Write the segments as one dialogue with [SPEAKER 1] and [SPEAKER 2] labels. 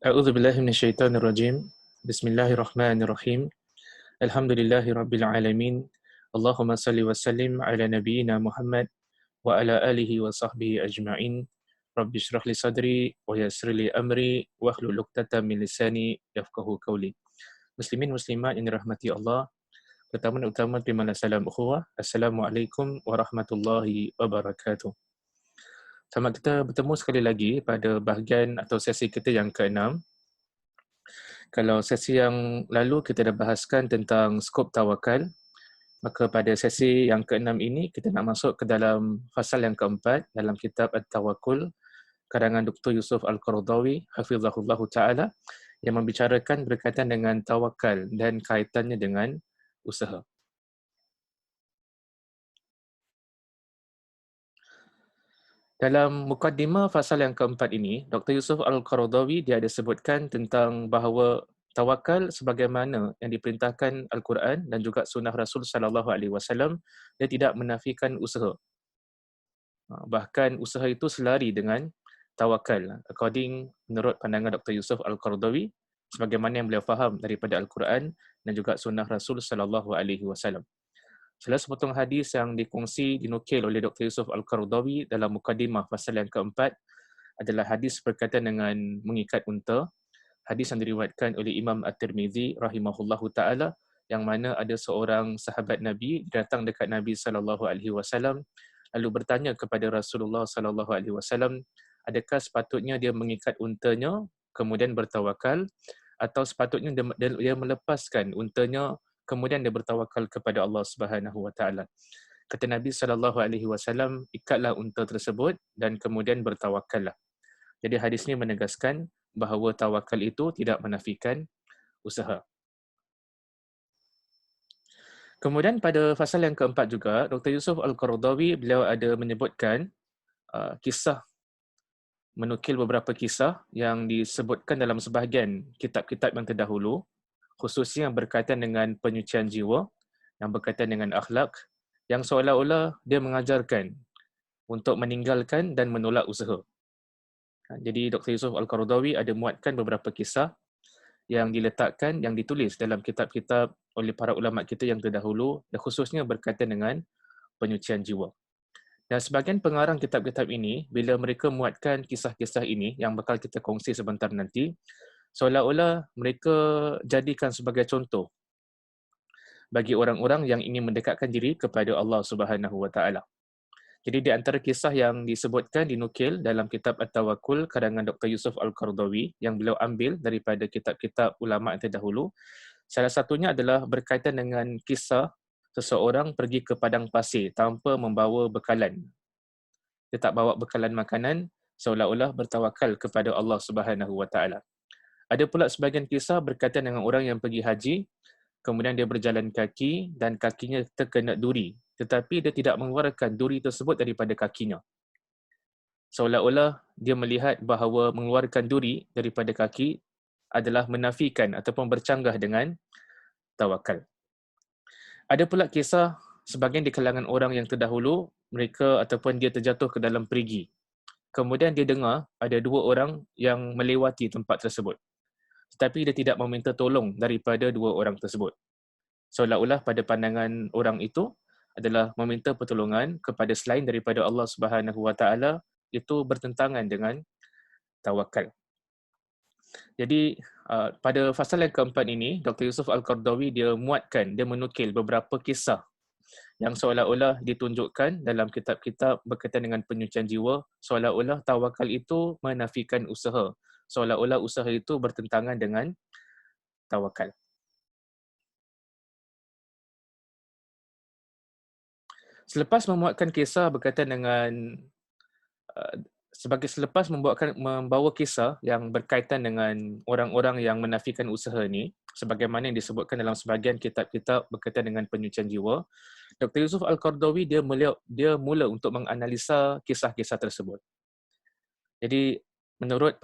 [SPEAKER 1] A'udzu billahi minasyaitonir rajim. Bismillahirrahmanirrahim. Alhamdulillahi rabbil alamin. Allahumma salli wa sallim ala nabiyyina Muhammad wa ala alihi wa sahbihi ajma'in. Rabbi shrah li sadri wa yassir li amri wa hlul 'uqdatam min lisani yafqahu qawli. Muslimin muslimat yang dirahmati Allah. Pertama-tama terima salam ukhuwah. Assalamualaikum warahmatullahi wabarakatuh. Selamat kita bertemu sekali lagi pada bahagian atau sesi kita yang ke-6. Kalau sesi yang lalu kita dah bahaskan tentang skop tawakal, maka pada sesi yang ke-6 ini kita nak masuk ke dalam fasal yang ke-4 dalam kitab At-Tawakkul karangan Dr. Yusuf Al-Qaradawi hafizahullah taala yang membicarakan berkaitan dengan tawakal dan kaitannya dengan usaha. Dalam mukaddimah fasal yang keempat ini, Dr. Yusuf Al-Qaradawi dia ada sebutkan tentang bahawa tawakal sebagaimana yang diperintahkan Al-Quran dan juga sunnah Rasul sallallahu alaihi wasallam, dia tidak menafikan usaha. Bahkan usaha itu selari dengan tawakal. Menurut pandangan Dr. Yusuf Al-Qaradawi, sebagaimana yang beliau faham daripada Al-Quran dan juga sunnah Rasul sallallahu alaihi wasallam. Salah sepotong hadis yang dinukil oleh Dr. Yusuf Al-Qaradawi dalam mukadimah pasal yang keempat adalah hadis berkaitan dengan mengikat unta. Hadis yang diriwayatkan oleh Imam At-Tirmizi rahimahullahu taala, yang mana ada seorang sahabat Nabi datang dekat Nabi sallallahu alaihi wasallam lalu bertanya kepada Rasulullah sallallahu alaihi wasallam, adakah sepatutnya dia mengikat untanya kemudian bertawakal atau sepatutnya dia melepaskan untanya kemudian dia bertawakal kepada Allah Subhanahu wa taala. Kata Nabi sallallahu alaihi wasallam, ikatlah unta tersebut dan kemudian bertawakallah. Jadi hadis ini menegaskan bahawa tawakal itu tidak menafikan usaha. Kemudian pada fasal yang keempat juga, Dr. Yusuf Al-Qaradawi beliau ada menyebutkan menukil beberapa kisah yang disebutkan dalam sebahagian kitab-kitab yang terdahulu, khususnya yang berkaitan dengan penyucian jiwa, yang berkaitan dengan akhlak, yang seolah-olah dia mengajarkan untuk meninggalkan dan menolak usaha. Jadi Dr. Yusuf Al-Qaradawi ada muatkan beberapa kisah yang diletakkan, yang ditulis dalam kitab-kitab oleh para ulama kita yang terdahulu, dan khususnya berkaitan dengan penyucian jiwa. Dan sebahagian pengarang kitab-kitab ini, bila mereka muatkan kisah-kisah ini yang bakal kita kongsi sebentar nanti, seolah-olah mereka jadikan sebagai contoh bagi orang-orang yang ingin mendekatkan diri kepada Allah Subhanahu wa taala. Jadi di antara kisah yang disebutkan dinukil dalam kitab At-Tawakkul karangan Dr. Yusuf Al-Qaradawi yang beliau ambil daripada kitab-kitab ulama yang terdahulu, salah satunya adalah berkaitan dengan kisah seseorang pergi ke padang pasir tanpa membawa bekalan. Dia tak bawa bekalan makanan, seolah-olah bertawakal kepada Allah Subhanahu wa taala. Ada pula sebahagian kisah berkaitan dengan orang yang pergi haji, kemudian dia berjalan kaki dan kakinya terkena duri, tetapi dia tidak mengeluarkan duri tersebut daripada kakinya. Seolah-olah dia melihat bahawa mengeluarkan duri daripada kaki adalah menafikan ataupun bercanggah dengan tawakal. Ada pula kisah sebahagian di kalangan orang yang terdahulu, mereka ataupun dia terjatuh ke dalam perigi. Kemudian dia dengar ada dua orang yang melewati tempat tersebut, tetapi dia tidak meminta tolong daripada dua orang tersebut. Seolah-olah pada pandangan orang itu adalah meminta pertolongan kepada selain daripada Allah Subhanahu wa taala itu bertentangan dengan tawakal. Jadi pada fasal yang keempat ini, Dr. Yusuf Al-Qaradawi dia menukil beberapa kisah yang seolah-olah ditunjukkan dalam kitab-kitab berkaitan dengan penyucian jiwa, seolah-olah tawakal itu menafikan usaha, seolah-olah usaha itu bertentangan dengan tawakal. Selepas memuatkan kisah berkaitan dengan selepas membawa kisah yang berkaitan dengan orang-orang yang menafikan usaha ini, sebagaimana yang disebutkan dalam sebahagian kitab-kitab berkaitan dengan penyucian jiwa, Dr. Yusuf Al-Qaradawi dia mula untuk menganalisa kisah-kisah tersebut. Jadi menurut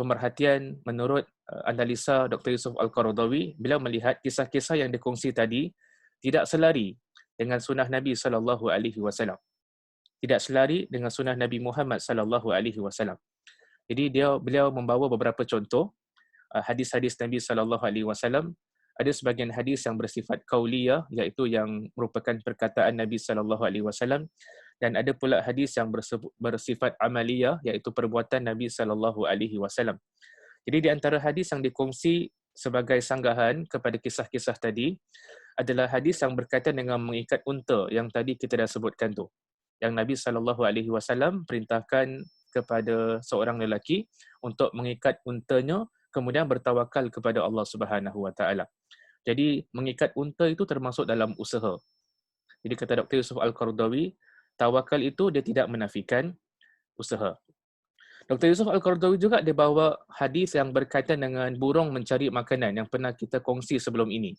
[SPEAKER 1] analisa Dr. Yusuf Al-Qaradawi, beliau melihat kisah-kisah yang dikongsi tadi tidak selari dengan sunnah Nabi sallallahu alaihi wasallam. Tidak selari dengan sunnah Nabi Muhammad sallallahu alaihi wasallam. Jadi beliau membawa beberapa contoh hadis-hadis Nabi sallallahu alaihi wasallam. Ada sebahagian hadis yang bersifat qauliyah, iaitu yang merupakan perkataan Nabi sallallahu alaihi wasallam, dan ada pula hadis yang bersifat amaliyah, iaitu perbuatan Nabi sallallahu alaihi wasallam. Jadi di antara hadis yang dikongsi sebagai sanggahan kepada kisah-kisah tadi adalah hadis yang berkaitan dengan mengikat unta yang tadi kita dah sebutkan tu. Yang Nabi sallallahu alaihi wasallam perintahkan kepada seorang lelaki untuk mengikat untanya kemudian bertawakal kepada Allah Subhanahu wa taala. Jadi mengikat unta itu termasuk dalam usaha. Jadi kata Dr. Yusuf Al-Qaradawi, tawakal itu dia tidak menafikan usaha. Dr. Yusuf Al-Qaradawi juga dia bawa hadis yang berkaitan dengan burung mencari makanan yang pernah kita kongsi sebelum ini.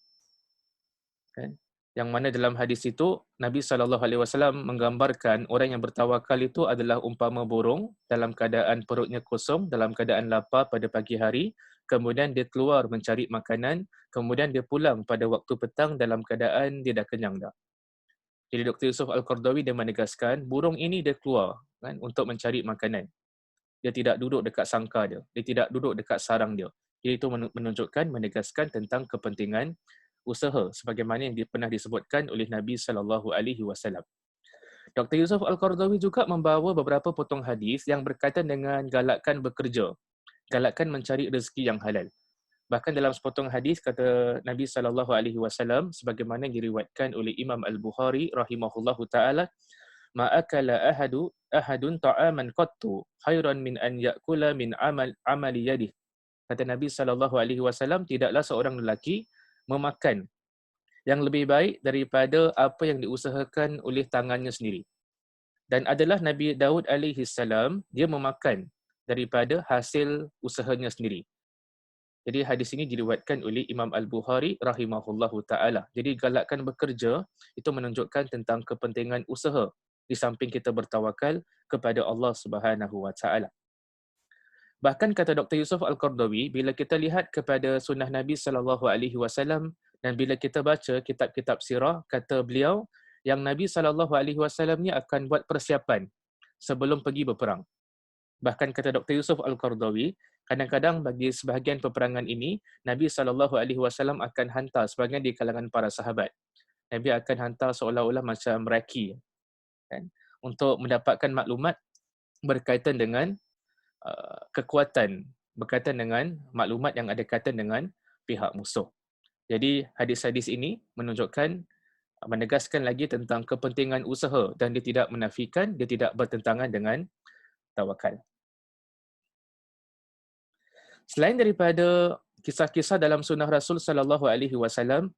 [SPEAKER 1] Kan? Yang mana dalam hadis itu Nabi SAW menggambarkan orang yang bertawakal itu adalah umpama burung dalam keadaan perutnya kosong, dalam keadaan lapar pada pagi hari, kemudian dia keluar mencari makanan, kemudian dia pulang pada waktu petang dalam keadaan dia dah kenyang dah. Jadi Dr. Yusuf Al-Qaradawi dia menegaskan burung ini dia keluar kan, untuk mencari makanan. Dia tidak duduk dekat sangkar dia tidak duduk dekat sarang dia. Jadi itu menunjukkan, menegaskan tentang kepentingan usaha sebagaimana yang pernah disebutkan oleh Nabi sallallahu alaihi wasallam. Dr. Yusuf Al-Qaradawi juga membawa beberapa potong hadis yang berkaitan dengan galakkan bekerja, galakkan mencari rezeki yang halal. Bahkan dalam sepotong hadis kata Nabi sallallahu alaihi wasallam sebagaimana diriwayatkan oleh Imam Al-Bukhari rahimahullahu taala, ma akala ahadun ta'aman qattu khairan min an ya'kula min amali yadihi. Kata Nabi sallallahu alaihi wasallam, tidaklah seorang lelaki memakan yang lebih baik daripada apa yang diusahakan oleh tangannya sendiri. Dan adalah Nabi Daud alaihi salam, dia memakan daripada hasil usahanya sendiri. Jadi hadis ini diriwayatkan oleh Imam Al-Bukhari rahimahullahu taala. Jadi galakkan bekerja itu menunjukkan tentang kepentingan usaha di samping kita bertawakal kepada Allah Subhanahu wa taala. Bahkan kata Dr. Yusuf Al-Qaradawi, bila kita lihat kepada sunnah Nabi sallallahu alaihi wasallam dan bila kita baca kitab-kitab sirah, kata beliau yang Nabi sallallahu alaihi wasallam ni akan buat persiapan sebelum pergi berperang. Bahkan kata Dr. Yusuf Al-Qaradawi, kadang-kadang bagi sebahagian peperangan ini, Nabi sallallahu alaihi wasallam akan hantar sebahagian di kalangan para sahabat. Nabi akan hantar seolah-olah macam raki kan, untuk mendapatkan maklumat berkaitan dengan kekuatan, berkaitan dengan maklumat yang ada kaitan dengan pihak musuh. Jadi hadis-hadis ini menunjukkan, menegaskan lagi tentang kepentingan usaha dan dia tidak menafikan, dia tidak bertentangan dengan tawakal. Selain daripada kisah-kisah dalam sunnah Rasul sallallahu alaihi wasallam,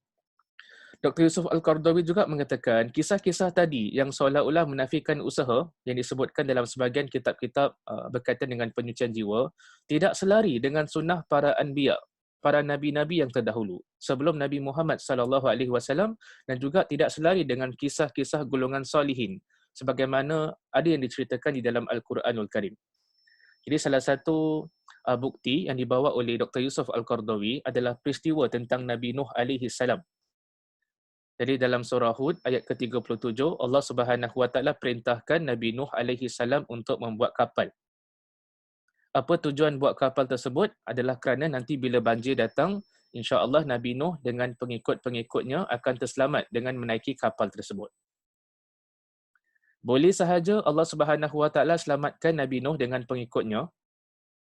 [SPEAKER 1] Dr. Yusuf Al-Qaradawi juga mengatakan kisah-kisah tadi yang seolah-olah menafikan usaha yang disebutkan dalam sebahagian kitab-kitab berkaitan dengan penyucian jiwa tidak selari dengan sunnah para anbiya, para nabi-nabi yang terdahulu sebelum Nabi Muhammad sallallahu alaihi wasallam, dan juga tidak selari dengan kisah-kisah golongan salihin sebagaimana ada yang diceritakan di dalam Al-Quranul Karim. Jadi salah satu bukti yang dibawa oleh Dr. Yusuf Al-Qaradawi adalah peristiwa tentang Nabi Nuh alaihi salam. Jadi dalam surah Hud ayat ke-37, Allah Subhanahu wa taala perintahkan Nabi Nuh alaihi salam untuk membuat kapal. Apa tujuan buat kapal tersebut adalah kerana nanti bila banjir datang, insya-Allah Nabi Nuh dengan pengikut-pengikutnya akan terselamat dengan menaiki kapal tersebut. Boleh sahaja Allah Subhanahu wa taala selamatkan Nabi Nuh dengan pengikutnya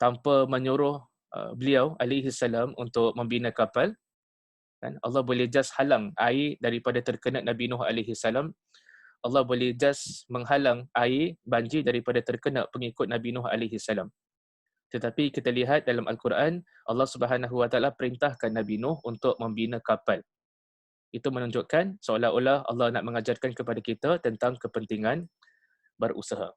[SPEAKER 1] tanpa menyuruh beliau alaihi salam untuk membina kapal. Allah boleh just halang air daripada terkena Nabi Nuh alaihi salam. Allah boleh just menghalang air banjir daripada terkena pengikut Nabi Nuh alaihi salam. Tetapi kita lihat dalam Al-Quran, Allah Subhanahu wa taala perintahkan Nabi Nuh untuk membina kapal. Itu menunjukkan seolah-olah Allah nak mengajarkan kepada kita tentang kepentingan berusaha.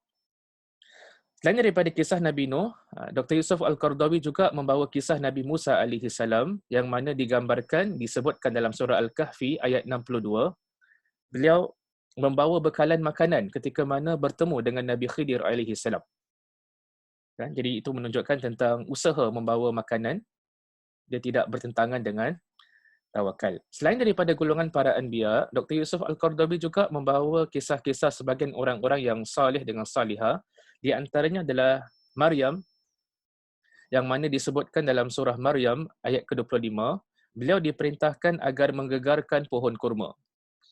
[SPEAKER 1] Selain daripada kisah Nabi Nuh, Dr. Yusuf Al-Qaradawi juga membawa kisah Nabi Musa alaihi salam yang mana digambarkan, disebutkan dalam surah Al-Kahfi ayat 62. Beliau membawa bekalan makanan ketika mana bertemu dengan Nabi Khidir alaihi salam. Kan? Jadi itu menunjukkan tentang usaha membawa makanan. Dia tidak bertentangan dengan tawakal. Selain daripada golongan para anbiya, Dr. Yusuf Al-Qaradawi juga membawa kisah-kisah sebagian orang-orang yang salih dengan salihah. Di antaranya adalah Maryam yang mana disebutkan dalam surah Maryam ayat ke-25, beliau diperintahkan agar menggegarkan pohon kurma.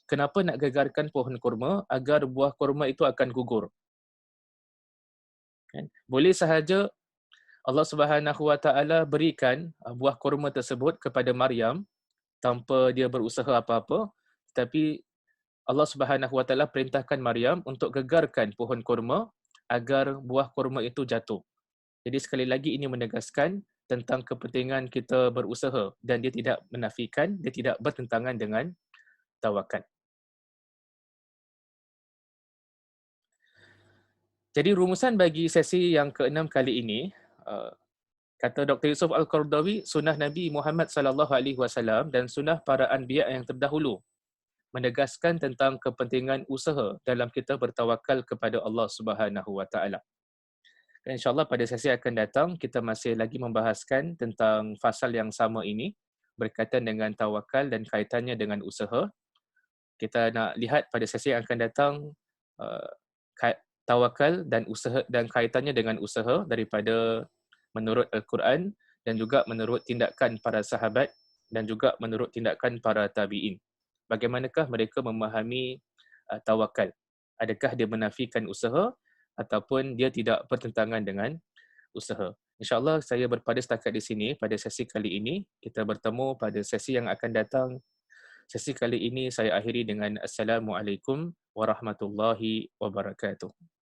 [SPEAKER 1] Kenapa nak gegarkan pohon kurma? Agar buah kurma itu akan gugur. Kan? Boleh sahaja Allah Subhanahu Wa Taala berikan buah kurma tersebut kepada Maryam tanpa dia berusaha apa-apa, tapi Allah Subhanahu Wa Taala perintahkan Maryam untuk gegarkan pohon kurma agar buah kurma itu jatuh. Jadi sekali lagi ini menegaskan tentang kepentingan kita berusaha dan dia tidak menafikan, dia tidak bertentangan dengan tawakal. Jadi rumusan bagi sesi yang ke-6 kali ini, kata Dr. Yusuf Al-Qaradawi, sunnah Nabi Muhammad sallallahu alaihi wasallam dan sunnah para anbiya yang terdahulu menegaskan tentang kepentingan usaha dalam kita bertawakal kepada Allah Subhanahu Wa Taala. Dan insya-Allah pada sesi akan datang kita masih lagi membahaskan tentang fasal yang sama ini berkaitan dengan tawakal dan kaitannya dengan usaha. Kita nak lihat pada sesi yang akan datang uh, tawakal dan usaha dan kaitannya dengan usaha daripada menurut Al-Quran dan juga menurut tindakan para sahabat dan juga menurut tindakan para tabi'in. Bagaimanakah mereka memahami tawakal? Adakah dia menafikan usaha ataupun dia tidak bertentangan dengan usaha? InsyaAllah saya berpada setakat di sini pada sesi kali ini. Kita bertemu pada sesi yang akan datang. Sesi kali ini saya akhiri dengan Assalamualaikum warahmatullahi wabarakatuh.